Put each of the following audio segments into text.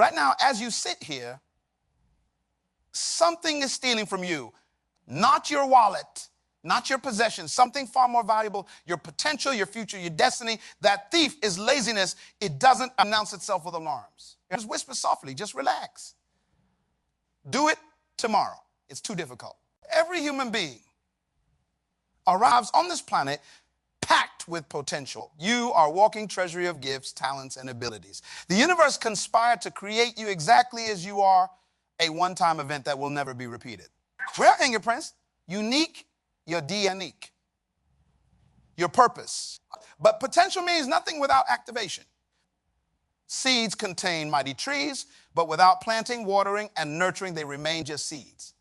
Right now, as you sit here, something is stealing from you. Not your wallet, not your possessions, something far more valuable, your potential, your future, your destiny. That thief is laziness. It doesn't announce itself with alarms. Just whisper softly, just relax. Do it tomorrow. It's too difficult. Every human being arrives on this planet packed with potential. You are a walking treasury of gifts, talents, and abilities. The universe conspired to create you exactly as you are, a one-time event that will never be repeated. Rare fingerprints, unique, your DNA, your purpose. But potential means nothing without activation. Seeds contain mighty trees, but without planting, watering, and nurturing, they remain just seeds.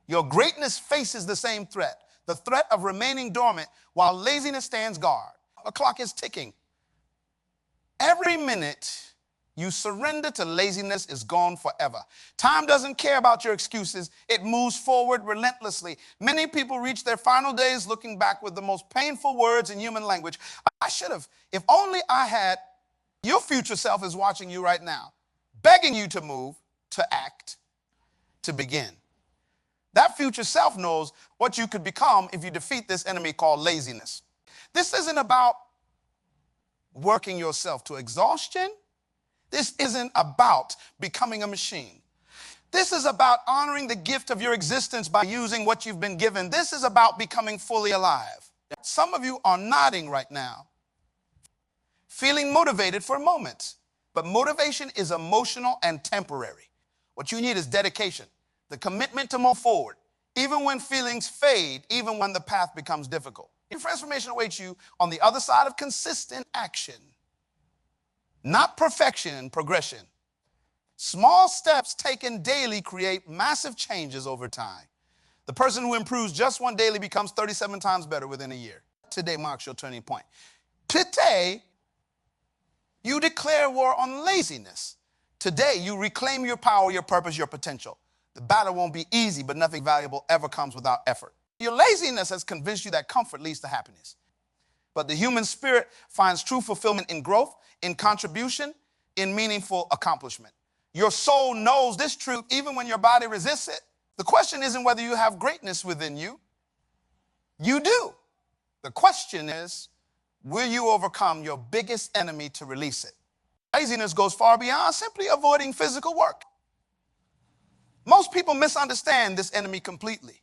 Your greatness faces the same threat, the threat of remaining dormant while laziness stands guard. A clock is ticking. Every minute you surrender to laziness is gone forever. Time doesn't care about your excuses. It moves forward relentlessly. Many people reach their final days looking back with the most painful words in human language. I should have. If only I had. Your future self is watching you right now, begging you to move, to act, to begin. That future self knows what you could become if you defeat this enemy called laziness. This isn't about working yourself to exhaustion. This isn't about becoming a machine. This is about honoring the gift of your existence by using what you've been given. This is about becoming fully alive. Some of you are nodding right now, feeling motivated for a moment. But motivation is emotional and temporary. What you need is dedication, the commitment to move forward, even when feelings fade, even when the path becomes difficult. Your transformation awaits you on the other side of consistent action. Not perfection and progression. Small steps taken daily create massive changes over time. The person who improves just one daily becomes 37 times better within a year. Today marks your turning point. Today, you declare war on laziness. Today, you reclaim your power, your purpose, your potential. The battle won't be easy, but nothing valuable ever comes without effort. Your laziness has convinced you that comfort leads to happiness. But the human spirit finds true fulfillment in growth, in contribution, in meaningful accomplishment. Your soul knows this truth even when your body resists it. The question isn't whether you have greatness within you. You do. The question is, will you overcome your biggest enemy to release it? Laziness goes far beyond simply avoiding physical work. Most people misunderstand this enemy completely.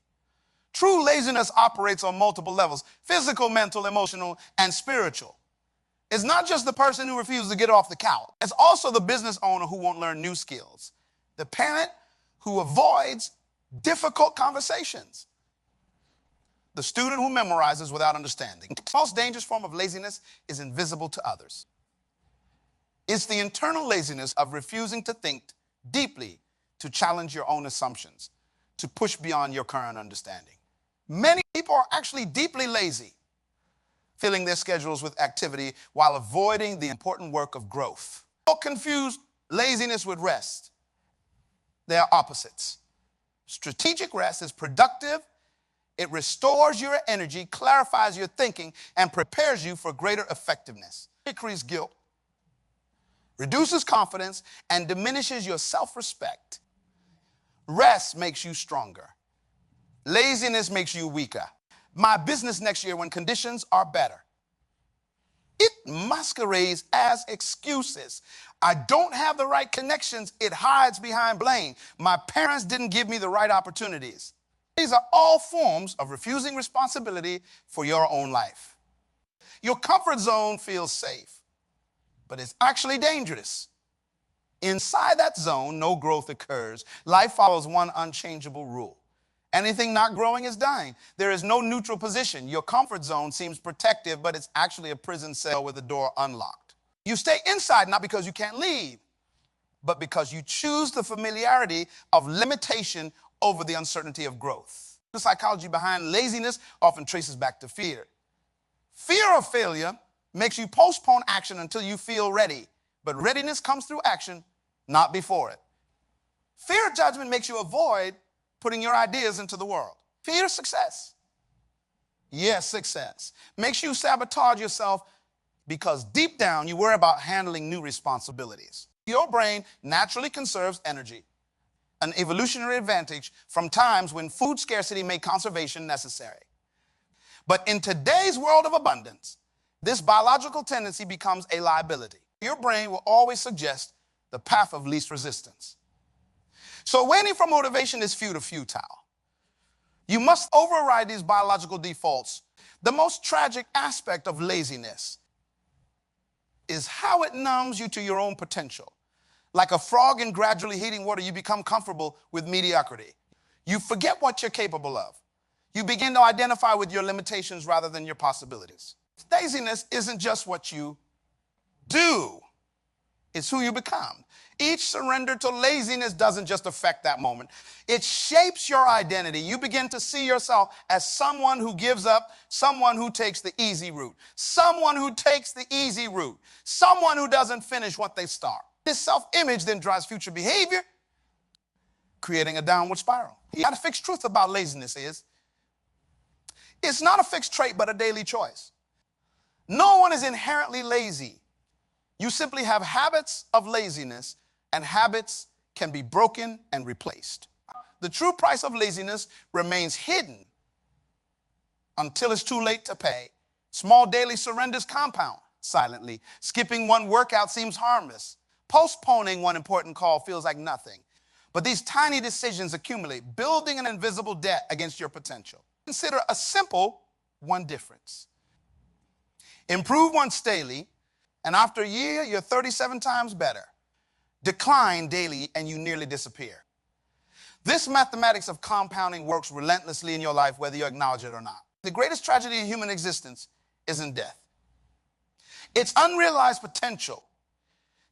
True laziness operates on multiple levels: physical, mental, emotional, and spiritual. It's not just the person who refuses to get off the couch. It's also the business owner who won't learn new skills, the parent who avoids difficult conversations, the student who memorizes without understanding. The most dangerous form of laziness is invisible to others. It's the internal laziness of refusing to think deeply, to challenge your own assumptions, to push beyond your current understanding. Many people are actually deeply lazy, filling their schedules with activity while avoiding the important work of growth. Don't confuse laziness with rest. They are opposites. Strategic rest is productive. It restores your energy, clarifies your thinking, and prepares you for greater effectiveness. Decreases guilt, reduces confidence, and diminishes your self-respect. Rest makes you stronger. Laziness makes you weaker. My business next year when conditions are better. It masquerades as excuses. I don't have the right connections. It hides behind blame. My parents didn't give me the right opportunities. These are all forms of refusing responsibility for your own life. Your comfort zone feels safe, but it's actually dangerous. Inside that zone, no growth occurs. Life follows one unchangeable rule. Anything not growing is dying. There is no neutral position. Your comfort zone seems protective, but it's actually a prison cell with the door unlocked. You stay inside not because you can't leave, but because you choose the familiarity of limitation over the uncertainty of growth. The psychology behind laziness often traces back to fear. Fear of failure makes you postpone action until you feel ready, but readiness comes through action, not before it. Fear of judgment makes you avoid putting your ideas into the world. Fear of success, yes, success, makes you sabotage yourself because deep down you worry about handling new responsibilities. Your brain naturally conserves energy, an evolutionary advantage from times when food scarcity made conservation necessary. But in today's world of abundance, this biological tendency becomes a liability. Your brain will always suggest the path of least resistance. So waiting for motivation is futile. You must override these biological defaults. The most tragic aspect of laziness is how it numbs you to your own potential. Like a frog in gradually heating water, you become comfortable with mediocrity. You forget what you're capable of. You begin to identify with your limitations rather than your possibilities. Laziness isn't just what you do, it's who you become. Each surrender to laziness doesn't just affect that moment. It shapes your identity. You begin to see yourself as someone who gives up, someone who takes the easy route, someone who doesn't finish what they start. This self-image then drives future behavior, creating a downward spiral. The fixed truth about laziness is, it's not a fixed trait, but a daily choice. No one is inherently lazy. You simply have habits of laziness, and habits can be broken and replaced. The true price of laziness remains hidden until it's too late to pay. Small daily surrenders compound silently. Skipping one workout seems harmless. Postponing one important call feels like nothing. But these tiny decisions accumulate, building an invisible debt against your potential. Consider a simple one difference. Improve once daily, and after a year, you're 37 times better. Decline daily, and you nearly disappear. This mathematics of compounding works relentlessly in your life, whether you acknowledge it or not. The greatest tragedy in human existence isn't death. It's unrealized potential.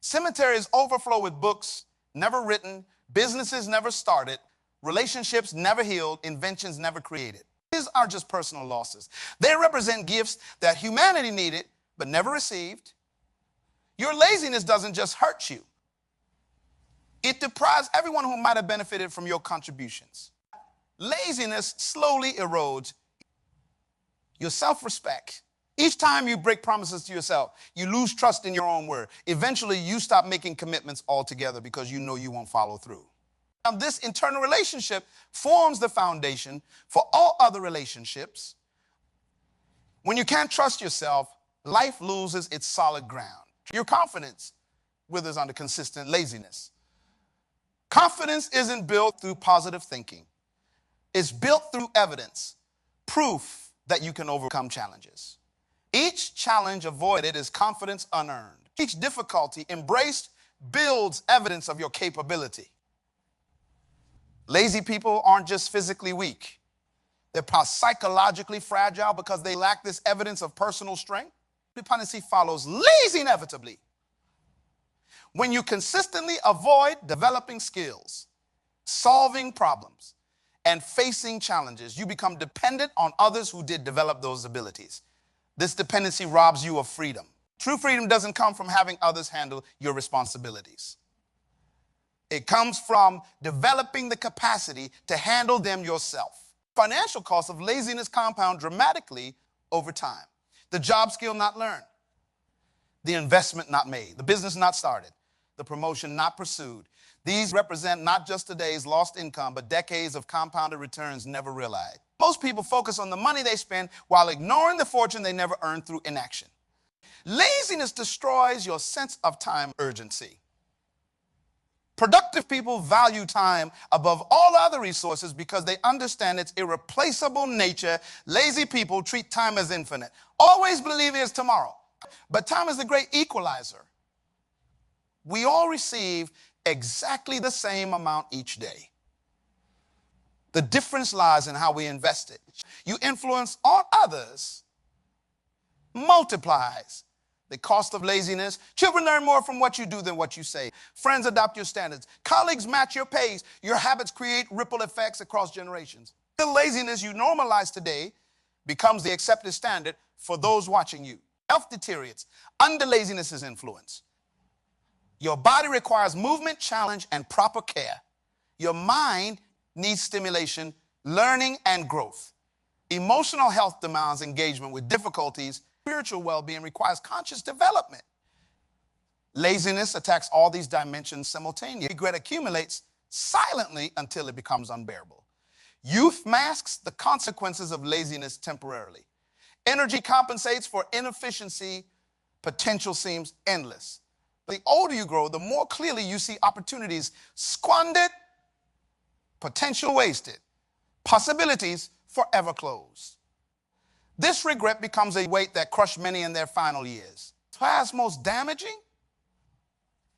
Cemeteries overflow with books never written, businesses never started, relationships never healed, inventions never created. These aren't just personal losses. They represent gifts that humanity needed but never received. Your laziness doesn't just hurt you. It deprives everyone who might have benefited from your contributions. Laziness slowly erodes your self-respect. Each time you break promises to yourself, you lose trust in your own word. Eventually, you stop making commitments altogether because you know you won't follow through. Now, this internal relationship forms the foundation for all other relationships. When you can't trust yourself, life loses its solid ground. Your confidence withers under consistent laziness. Confidence isn't built through positive thinking. It's built through evidence, proof that you can overcome challenges. Each challenge avoided is confidence unearned. Each difficulty embraced builds evidence of your capability. Lazy people aren't just physically weak. They're psychologically fragile because they lack this evidence of personal strength. Dependency follows lazy inevitably. When you consistently avoid developing skills, solving problems, and facing challenges, you become dependent on others who did develop those abilities. This dependency robs you of freedom. True freedom doesn't come from having others handle your responsibilities. It comes from developing the capacity to handle them yourself. Financial costs of laziness compound dramatically over time. The job skill not learned, the investment not made, the business not started, the promotion not pursued. These represent not just today's lost income, but decades of compounded returns never realized. Most people focus on the money they spend while ignoring the fortune they never earned through inaction. Laziness destroys your sense of time urgency. Productive people value time above all other resources because they understand its irreplaceable nature. Lazy people treat time as infinite, always believe it's tomorrow. But time is the great equalizer. We all receive exactly the same amount each day. The difference lies in how we invest it. You influence on others multiplies the cost of laziness. Children learn more from what you do than what you say. Friends adopt your standards. Colleagues match your pace. Your habits create ripple effects across generations. The laziness you normalize today becomes the accepted standard for those watching you. Health deteriorates under laziness's influence. Your body requires movement, challenge, and proper care. Your mind needs stimulation, learning, and growth. Emotional health demands engagement with difficulties. Spiritual well-being requires conscious development. Laziness attacks all these dimensions simultaneously. Regret accumulates silently until it becomes unbearable. Youth masks the consequences of laziness temporarily. Energy compensates for inefficiency. Potential seems endless. The older you grow, the more clearly you see opportunities squandered, potential wasted, possibilities forever closed. This regret becomes a weight that crushed many in their final years. Perhaps most damaging,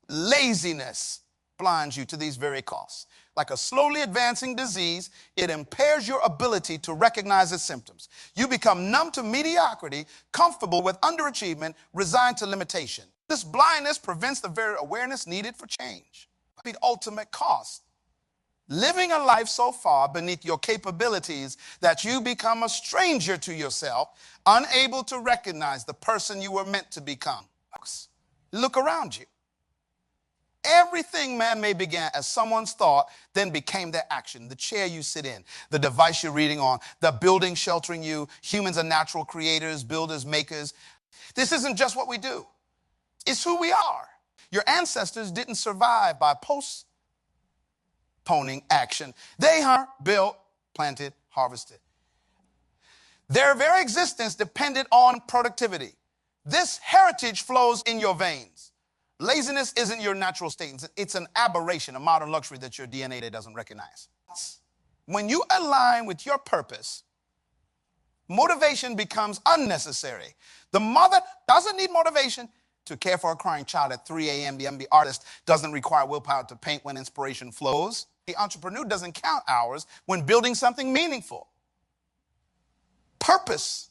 laziness blinds you to these very costs. Like a slowly advancing disease, it impairs your ability to recognize its symptoms. You become numb to mediocrity, comfortable with underachievement, resigned to limitation. This blindness prevents the very awareness needed for change. The ultimate cost. Living a life so far beneath your capabilities that you become a stranger to yourself, unable to recognize the person you were meant to become. Look around you. Everything man-made began as someone's thought, then became their action. The chair you sit in, the device you're reading on, the building sheltering you. Humans are natural creators, builders, makers. This isn't just what we do. It's who we are. Your ancestors didn't survive by postponing action. They built, planted, harvested. Their very existence depended on productivity. This heritage flows in your veins. Laziness isn't your natural state. It's an aberration, a modern luxury that your DNA doesn't recognize. When you align with your purpose, motivation becomes unnecessary. The mother doesn't need motivation to care for a crying child at 3 a.m. The artist doesn't require willpower to paint when inspiration flows. The entrepreneur doesn't count hours when building something meaningful. Purpose.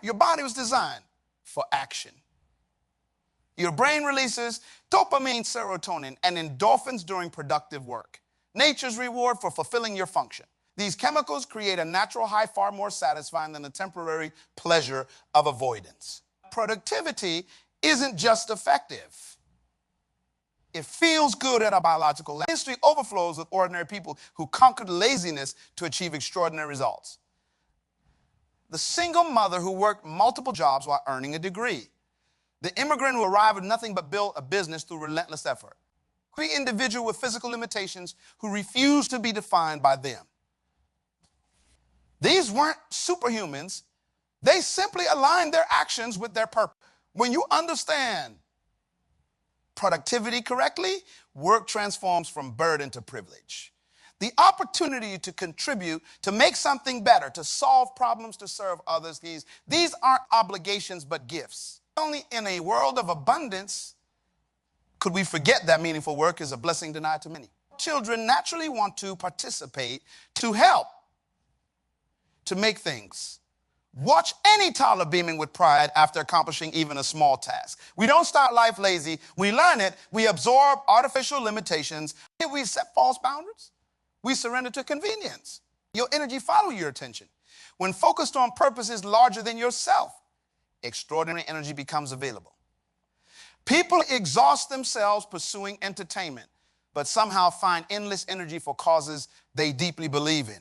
Your body was designed for action. Your brain releases dopamine, serotonin, and endorphins during productive work. Nature's reward for fulfilling your function. These chemicals create a natural high far more satisfying than the temporary pleasure of avoidance. Productivity isn't just effective. It feels good at a biological level. History overflows with ordinary people who conquered laziness to achieve extraordinary results. The single mother who worked multiple jobs while earning a degree. The immigrant who arrived with nothing but built a business through relentless effort. The individual with physical limitations who refused to be defined by them. These weren't superhumans. They simply aligned their actions with their purpose. When you understand productivity correctly, work transforms from burden to privilege. The opportunity to contribute, to make something better, to solve problems, to serve others, these aren't obligations but gifts. Only in a world of abundance could we forget that meaningful work is a blessing denied to many. Children naturally want to participate, to help, to make things. Watch any toddler beaming with pride after accomplishing even a small task. We don't start life lazy. We learn it. We absorb artificial limitations. We set false boundaries. We surrender to convenience. Your energy follows your attention. When focused on purposes larger than yourself, extraordinary energy becomes available. People exhaust themselves pursuing entertainment, but somehow find endless energy for causes they deeply believe in.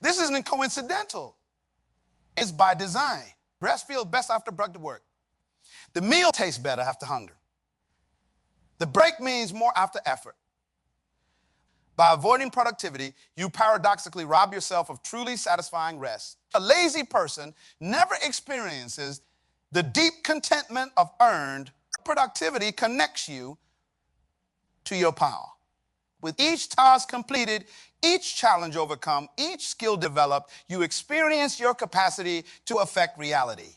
This isn't coincidental. It's by design. Rest feels best after productive work. The meal tastes better after hunger. The break means more after effort. By avoiding productivity, you paradoxically rob yourself of truly satisfying rest. A lazy person never experiences the deep contentment of earned productivity. Connects you to your power. With each task completed, each challenge overcome, each skill developed, you experience your capacity to affect reality.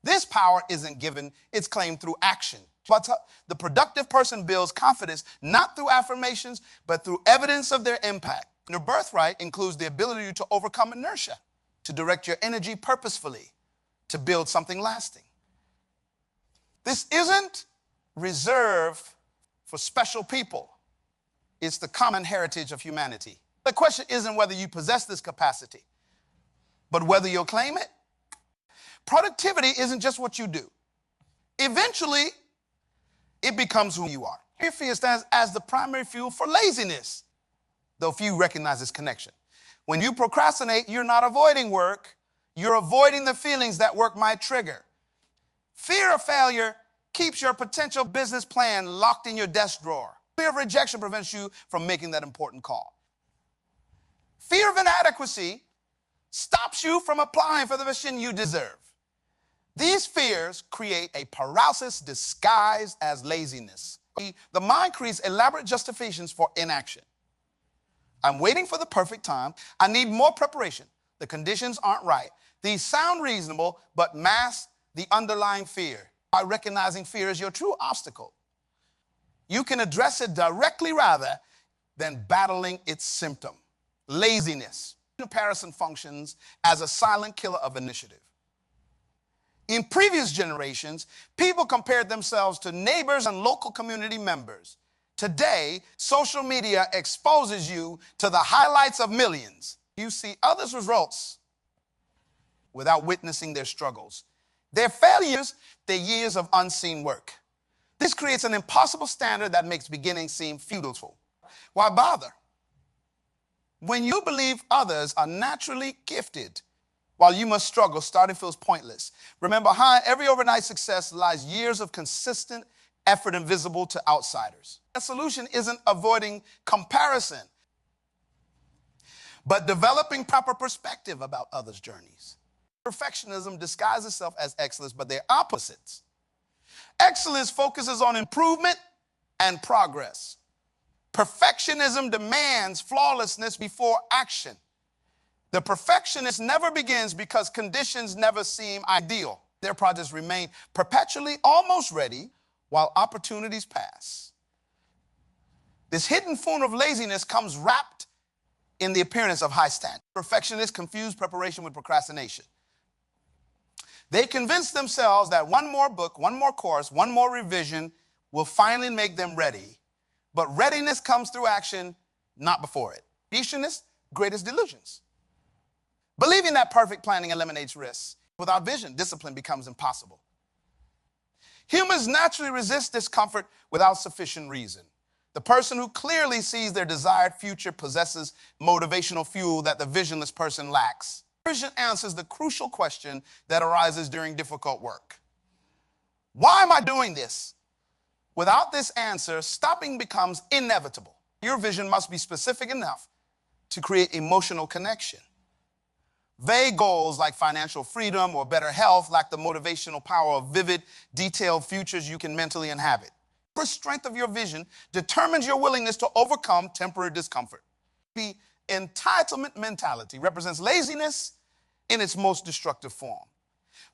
This power isn't given, it's claimed through action. But the productive person builds confidence not through affirmations, but through evidence of their impact. Your birthright includes the ability to overcome inertia, to direct your energy purposefully, to build something lasting. This isn't reserved for special people. It's the common heritage of humanity. The question isn't whether you possess this capacity, but whether you'll claim it. Productivity isn't just what you do. Eventually, it becomes who you are. Your fear stands as the primary fuel for laziness, though few recognize this connection. When you procrastinate, you're not avoiding work. You're avoiding the feelings that work might trigger. Fear of failure keeps your potential business plan locked in your desk drawer. Fear of rejection prevents you from making that important call. Fear of inadequacy stops you from applying for the position you deserve. These fears create a paralysis disguised as laziness. The mind creates elaborate justifications for inaction. I'm waiting for the perfect time. I need more preparation. The conditions aren't right. These sound reasonable, but mask the underlying fear. By recognizing fear as your true obstacle, you can address it directly rather than battling its symptom. Laziness. Comparison functions as a silent killer of initiative. In previous generations, people compared themselves to neighbors and local community members. Today, social media exposes you to the highlights of millions. You see others' results without witnessing their struggles, their failures, their years of unseen work. This creates an impossible standard that makes beginning seem futile. Why bother? When you believe others are naturally gifted, while you must struggle, starting feels pointless. Remember, behind every overnight success lies years of consistent effort invisible to outsiders. The solution isn't avoiding comparison, but developing proper perspective about others' journeys. Perfectionism disguises itself as excellence, but they're opposites. Excellence focuses on improvement and progress. Perfectionism demands flawlessness before action. The perfectionist never begins because conditions never seem ideal. Their projects remain perpetually almost ready while opportunities pass. This hidden form of laziness comes wrapped in the appearance of high standards. Perfectionists confuse preparation with procrastination. They convince themselves that one more book, one more course, one more revision will finally make them ready. But readiness comes through action, not before it. Perfectionists' greatest delusions. Believing that perfect planning eliminates risks. Without vision, discipline becomes impossible. Humans naturally resist discomfort without sufficient reason. The person who clearly sees their desired future possesses motivational fuel that the visionless person lacks. Vision answers the crucial question that arises during difficult work. Why am I doing this? Without this answer, stopping becomes inevitable. Your vision must be specific enough to create emotional connection. Vague goals like financial freedom or better health lack the motivational power of vivid, detailed futures you can mentally inhabit. The strength of your vision determines your willingness to overcome temporary discomfort. The entitlement mentality represents laziness in its most destructive form.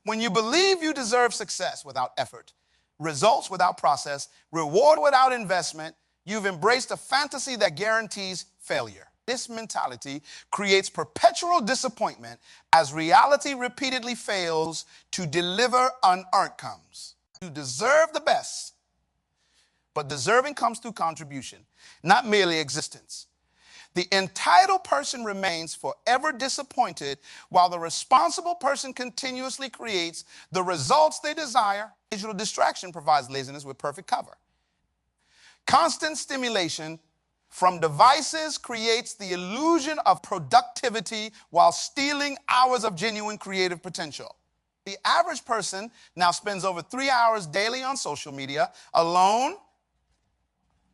When you believe you deserve success without effort, results without process, reward without investment, you've embraced a fantasy that guarantees failure. This mentality creates perpetual disappointment as reality repeatedly fails to deliver on outcomes. You deserve the best, but deserving comes through contribution, not merely existence. The entitled person remains forever disappointed while the responsible person continuously creates the results they desire. Digital distraction provides laziness with perfect cover. Constant stimulation from devices creates the illusion of productivity while stealing hours of genuine creative potential. The average person now spends over 3 hours daily on social media alone,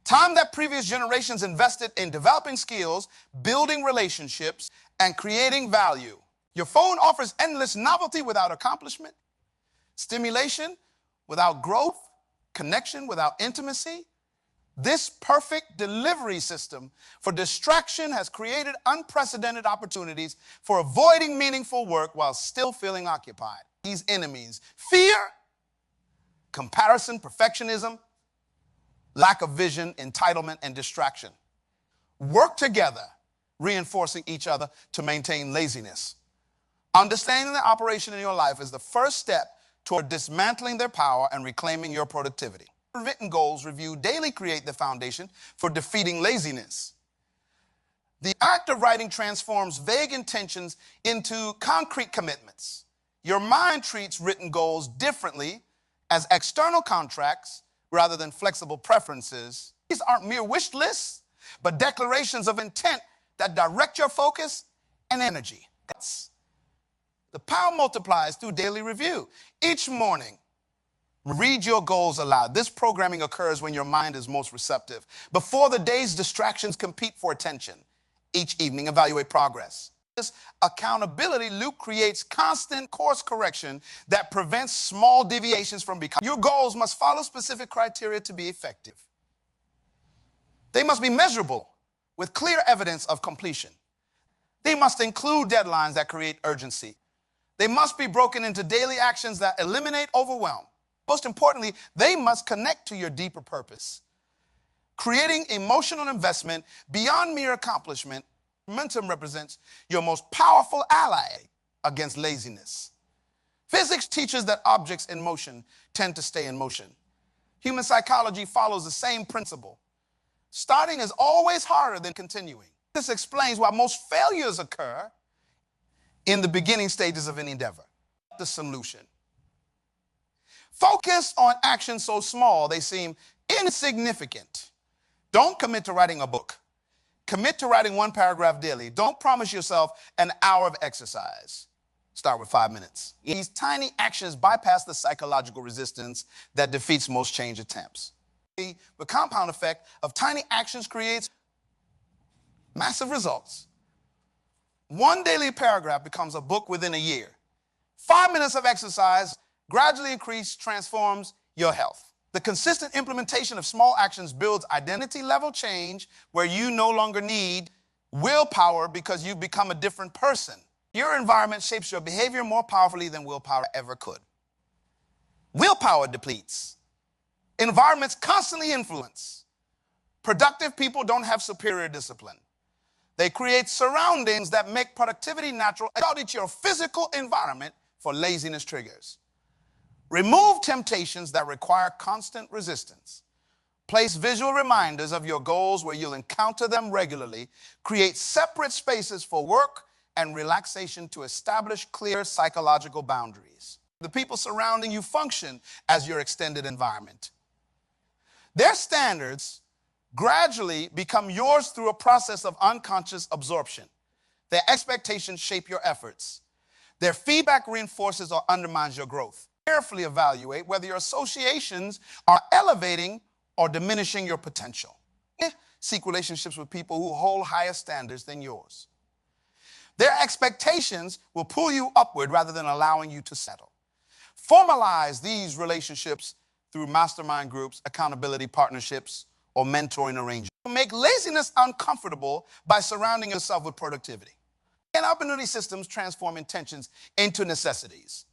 time that previous generations invested in developing skills, building relationships, and creating value. Your phone offers endless novelty without accomplishment, stimulation without growth, connection without intimacy. This perfect delivery system for distraction has created unprecedented opportunities for avoiding meaningful work while still feeling occupied. These enemies: fear, comparison, perfectionism, lack of vision, entitlement, and distraction work together, reinforcing each other to maintain laziness. Understanding the operation in your life is the first step toward dismantling their power and reclaiming your productivity. Written goals reviewed daily create the foundation for defeating laziness. The act of writing transforms vague intentions into concrete commitments. Your mind treats written goals differently as external contracts rather than flexible preferences. These aren't mere wish lists, but declarations of intent that direct your focus and energy. The power multiplies through daily review. Each morning, Read your goals aloud. This programming occurs when your mind is most receptive. Before the day's distractions compete for attention. Each evening, evaluate progress. This accountability loop creates constant course correction that prevents small deviations from becoming. Your goals must follow specific criteria to be effective. They must be measurable with clear evidence of completion. They must include deadlines that create urgency. They must be broken into daily actions that eliminate overwhelm. Most importantly, they must connect to your deeper purpose. Creating emotional investment beyond mere accomplishment, momentum represents your most powerful ally against laziness. Physics teaches that objects in motion tend to stay in motion. Human psychology follows the same principle. Starting is always harder than continuing. This explains why most failures occur in the beginning stages of an endeavor. The solution. Focus on actions so small they seem insignificant. Don't commit to writing a book. Commit to writing one paragraph daily. Don't promise yourself an hour of exercise. Start with 5 minutes. These tiny actions bypass the psychological resistance that defeats most change attempts. The compound effect of tiny actions creates massive results. One daily paragraph becomes a book within a year. 5 minutes of exercise gradually transforms your health. The consistent implementation of small actions builds identity level change where you no longer need willpower because you've become a different person. Your environment shapes your behavior more powerfully than willpower ever could. Willpower depletes. Environments constantly influence. Productive people don't have superior discipline. They create surroundings that make productivity natural. Audit your physical environment for laziness triggers. Remove temptations that require constant resistance. Place visual reminders of your goals where you'll encounter them regularly. Create separate spaces for work and relaxation to establish clear psychological boundaries. The people surrounding you function as your extended environment. Their standards gradually become yours through a process of unconscious absorption. Their expectations shape your efforts. Their feedback reinforces or undermines your growth. Carefully evaluate whether your associations are elevating or diminishing your potential. Seek relationships with people who hold higher standards than yours. Their expectations will pull you upward rather than allowing you to settle. Formalize these relationships through mastermind groups, accountability partnerships, or mentoring arrangements. Make laziness uncomfortable by surrounding yourself with productivity. Accountability systems transform intentions into necessities.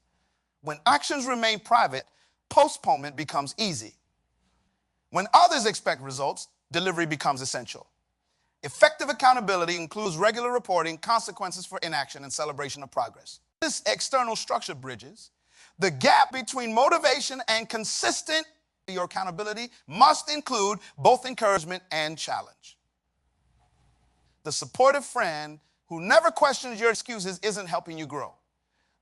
When actions remain private, postponement becomes easy. When others expect results, delivery becomes essential. Effective accountability includes regular reporting, consequences for inaction, and celebration of progress. This external structure bridges the gap between motivation and consistent. Your accountability must include both encouragement and challenge. The supportive friend who never questions your excuses isn't helping you grow.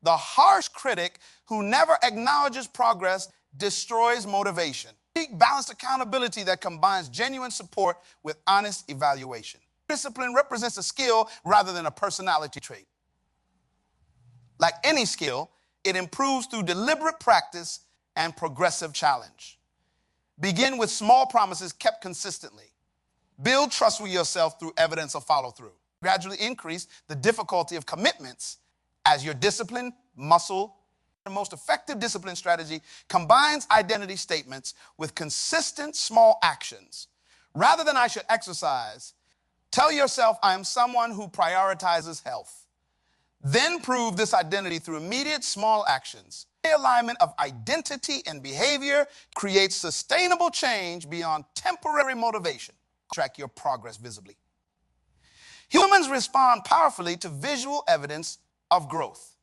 The harsh critic who never acknowledges progress destroys motivation. Seek balanced accountability that combines genuine support with honest evaluation. Discipline represents a skill rather than a personality trait. Like any skill, it improves through deliberate practice and progressive challenge. Begin with small promises kept consistently. Build trust with yourself through evidence of follow-through. Gradually increase the difficulty of commitments as your discipline, muscle. The most effective discipline strategy combines identity statements with consistent small actions. Rather than I should exercise, tell yourself I am someone who prioritizes health. Then prove this identity through immediate small actions. The alignment of identity and behavior creates sustainable change beyond temporary motivation. Track your progress visibly. Humans respond powerfully to visual evidence of growth.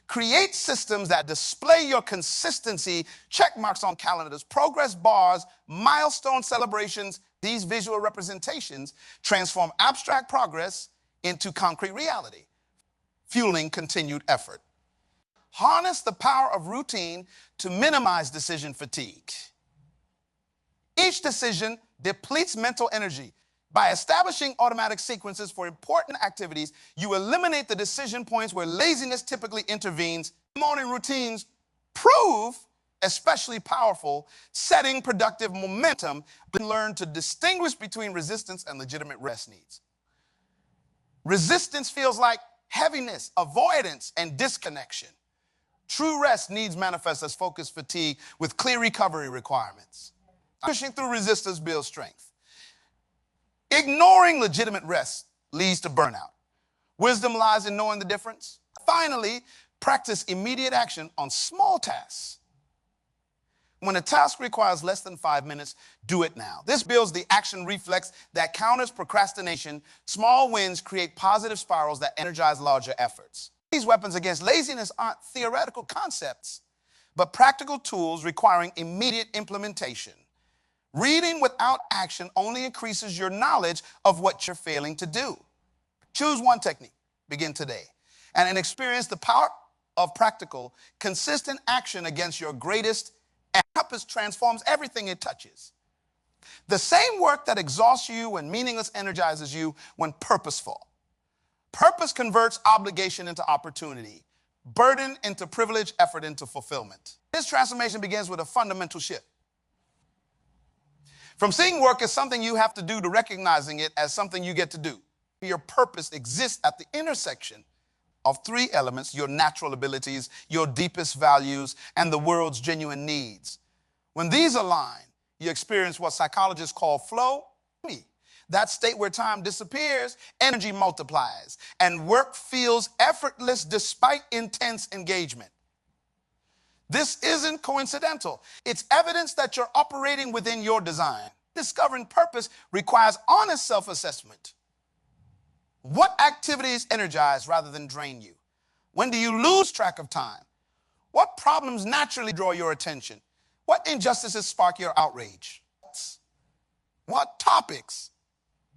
Create systems that display your consistency, check marks on calendars, progress bars, milestone celebrations. These visual representations transform abstract progress into concrete reality, fueling continued effort. Harness the power of routine to minimize decision fatigue. Each decision depletes mental energy. By establishing automatic sequences for important activities, you eliminate the decision points where laziness typically intervenes. Morning routines prove especially powerful, setting productive momentum, but learn to distinguish between resistance and legitimate rest needs. Resistance feels like heaviness, avoidance, and disconnection. True rest needs manifest as focused fatigue with clear recovery requirements. Pushing through resistance builds strength. Ignoring legitimate rest leads to burnout. Wisdom lies in knowing the difference. Finally, practice immediate action on small tasks. When a task requires less than 5 minutes, do it now. This builds the action reflex that counters procrastination. Small wins create positive spirals that energize larger efforts. These weapons against laziness aren't theoretical concepts, but practical tools requiring immediate implementation. Reading without action only increases your knowledge of what you're failing to do. Choose one technique, begin today, and experience the power of practical, consistent action against your greatest purpose. Transforms everything it touches. The same work that exhausts you when meaningless energizes you when purposeful. Purpose converts obligation into opportunity, burden into privilege, effort into fulfillment. This transformation begins with a fundamental shift. From seeing work as something you have to do to recognizing it as something you get to do. Your purpose exists at the intersection of three elements: your natural abilities, your deepest values, and the world's genuine needs. When these align, you experience what psychologists call flow. That state where time disappears, energy multiplies, and work feels effortless despite intense engagement. This isn't coincidental. It's evidence that you're operating within your design. Discovering purpose requires honest self-assessment. What activities energize rather than drain you? When do you lose track of time? What problems naturally draw your attention? What injustices spark your outrage? What topics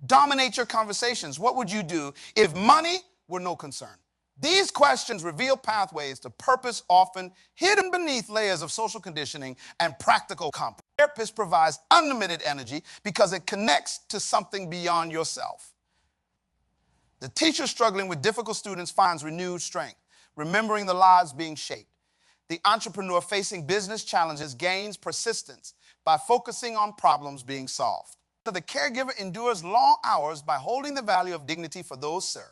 dominate your conversations? What would you do if money were no concern? These questions reveal pathways to purpose often hidden beneath layers of social conditioning and practical competence. Therapist provides unlimited energy because it connects to something beyond yourself. The teacher struggling with difficult students finds renewed strength, remembering the lives being shaped. The entrepreneur facing business challenges gains persistence by focusing on problems being solved. The caregiver endures long hours by holding the value of dignity for those served.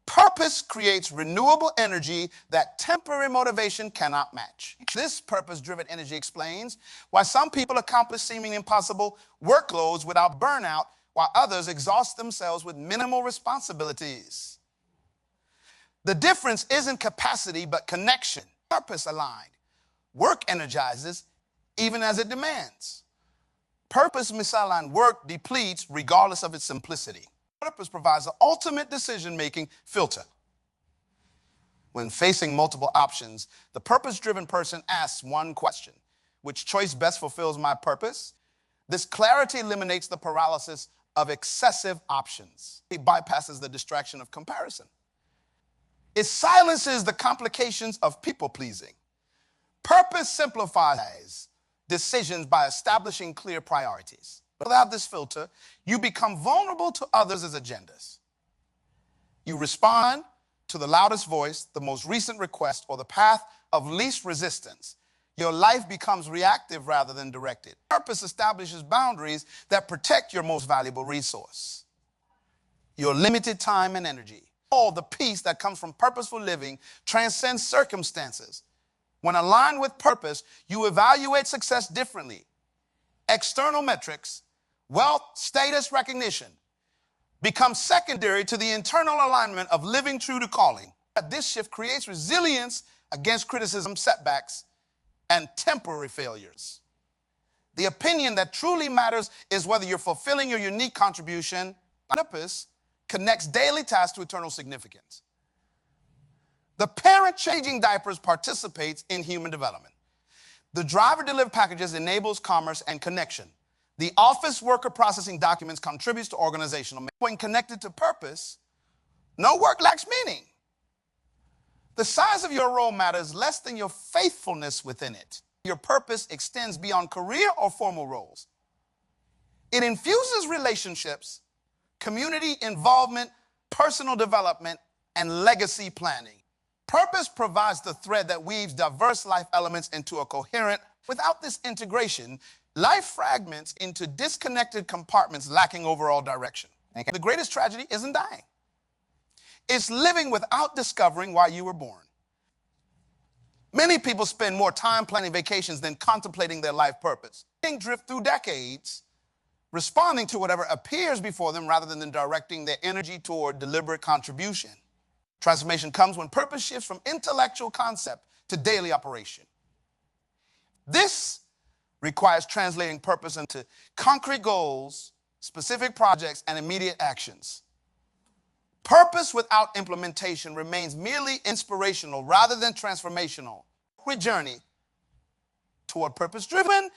Purpose creates renewable energy that temporary motivation cannot match. This purpose-driven energy explains why some people accomplish seeming impossible workloads without burnout, while others exhaust themselves with minimal responsibilities. The difference isn't capacity, but connection. Purpose aligned. Work energizes even as it demands. Purpose misaligned work depletes regardless of its simplicity. Purpose provides the ultimate decision-making filter. When facing multiple options, the purpose-driven person asks one question: which choice best fulfills my purpose? This clarity eliminates the paralysis of excessive options. It bypasses the distraction of comparison. It silences the complications of people-pleasing. Purpose simplifies decisions by establishing clear priorities. Without this filter, you become vulnerable to others' agendas. You respond to the loudest voice, the most recent request, or the path of least resistance. Your life becomes reactive rather than directed. Purpose establishes boundaries that protect your most valuable resource, your limited time and energy. All the peace that comes from purposeful living transcends circumstances. When aligned with purpose, you evaluate success differently. External metrics, wealth, status, recognition become secondary to the internal alignment of living true to calling. This shift creates resilience against criticism, setbacks, and temporary failures. The opinion that truly matters is whether you're fulfilling your unique contribution. Purpose connects daily tasks to eternal significance. The parent changing diapers participates in human development. The driver delivering packages enables commerce and connection. The office worker processing documents contributes to organizational. When connected to purpose, no work lacks meaning. The size of your role matters less than your faithfulness within it. Your purpose extends beyond career or formal roles. It infuses relationships, community involvement, personal development, and legacy planning. Purpose provides the thread that weaves diverse life elements into a coherent. Without this integration, life fragments into disconnected compartments lacking overall direction. Okay. The greatest tragedy isn't dying. It's living without discovering why you were born. Many people spend more time planning vacations than contemplating their life purpose. They drift through decades, responding to whatever appears before them rather than directing their energy toward deliberate contribution. Transformation comes when purpose shifts from intellectual concept to daily operation. This requires translating purpose into concrete goals, specific projects, and immediate actions. Purpose without implementation remains merely inspirational rather than transformational. Our journey toward purpose-driven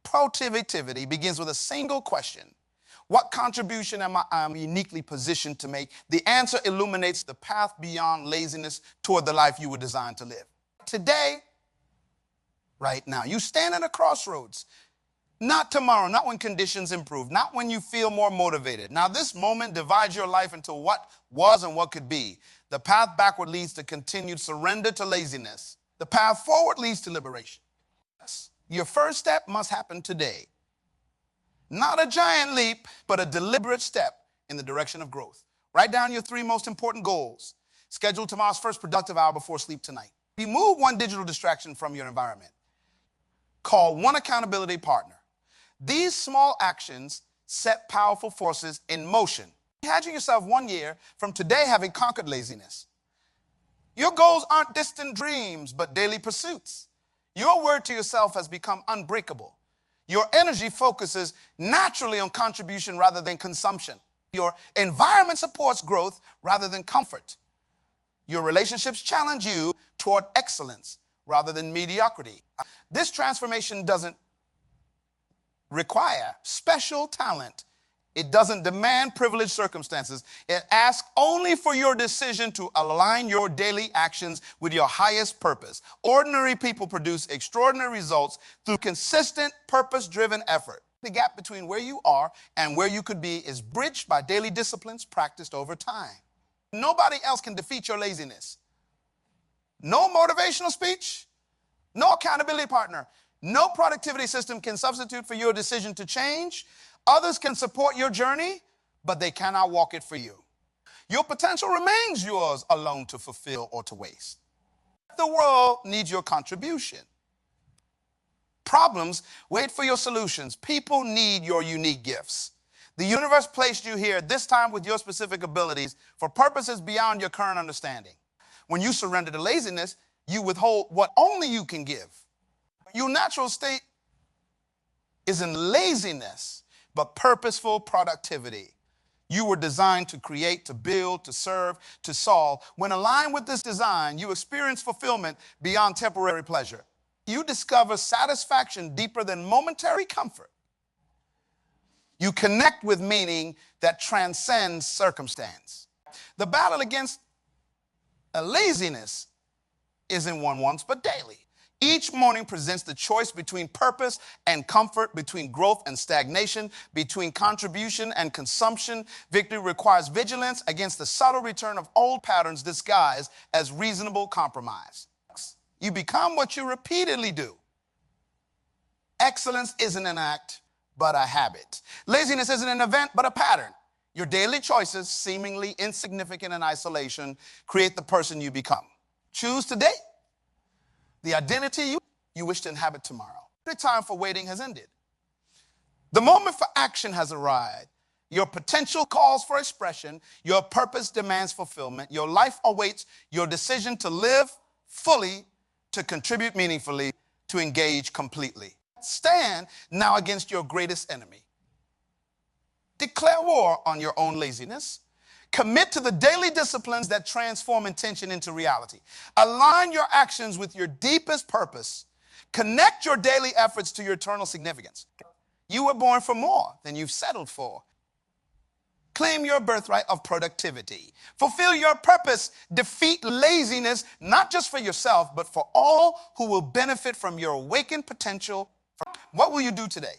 productivity begins with a single question. What contribution am I uniquely positioned to make? The answer illuminates the path beyond laziness toward the life you were designed to live. Today, right now, you stand at a crossroads. Not tomorrow, not when conditions improve, not when you feel more motivated. Now, this moment divides your life into what was and what could be. The path backward leads to continued surrender to laziness. The path forward leads to liberation. Your first step must happen today. Not a giant leap, but a deliberate step in the direction of growth. Write down your 3 most important goals. Schedule tomorrow's first productive hour before sleep tonight. Remove one digital distraction from your environment. Call one accountability partner. These small actions set powerful forces in motion. Imagine yourself 1 year from today having conquered laziness. Your goals aren't distant dreams, but daily pursuits. Your word to yourself has become unbreakable. Your energy focuses naturally on contribution rather than consumption. Your environment supports growth rather than comfort. Your relationships challenge you toward excellence rather than mediocrity. This transformation doesn't require special talent. It doesn't demand privileged circumstances. It asks only for your decision to align your daily actions with your highest purpose. Ordinary people produce extraordinary results through consistent, purpose-driven effort. The gap between where you are and where you could be is bridged by daily disciplines practiced over time. Nobody else can defeat your laziness. No motivational speech, no accountability partner, no productivity system can substitute for your decision to change. Others can support your journey, but they cannot walk it for you. Your potential remains yours alone to fulfill or to waste. The world needs your contribution. Problems wait for your solutions. People need your unique gifts. The universe placed you here, this time with your specific abilities, for purposes beyond your current understanding. When you surrender to laziness, you withhold what only you can give. Your natural state isn't laziness, but purposeful productivity. You were designed to create, to build, to serve, to solve. When aligned with this design, you experience fulfillment beyond temporary pleasure. You discover satisfaction deeper than momentary comfort. You connect with meaning that transcends circumstance. The battle against laziness isn't one once, but daily. Each morning presents the choice between purpose and comfort, between growth and stagnation, between contribution and consumption. Victory requires vigilance against the subtle return of old patterns disguised as reasonable compromise. You become what you repeatedly do. Excellence isn't an act, but a habit. Laziness isn't an event, but a pattern. Your daily choices, seemingly insignificant in isolation, create the person you become. Choose today the identity you wish to inhabit tomorrow. The time for waiting has ended. The moment for action has arrived. Your potential calls for expression. Your purpose demands fulfillment. Your life awaits your decision to live fully, to contribute meaningfully, to engage completely. Stand now against your greatest enemy. Declare war on your own laziness. Commit to the daily disciplines that transform intention into reality. Align your actions with your deepest purpose. Connect your daily efforts to your eternal significance. You were born for more than you've settled for. Claim your birthright of productivity. Fulfill your purpose. Defeat laziness, not just for yourself, but for all who will benefit from your awakened potential. What will you do today?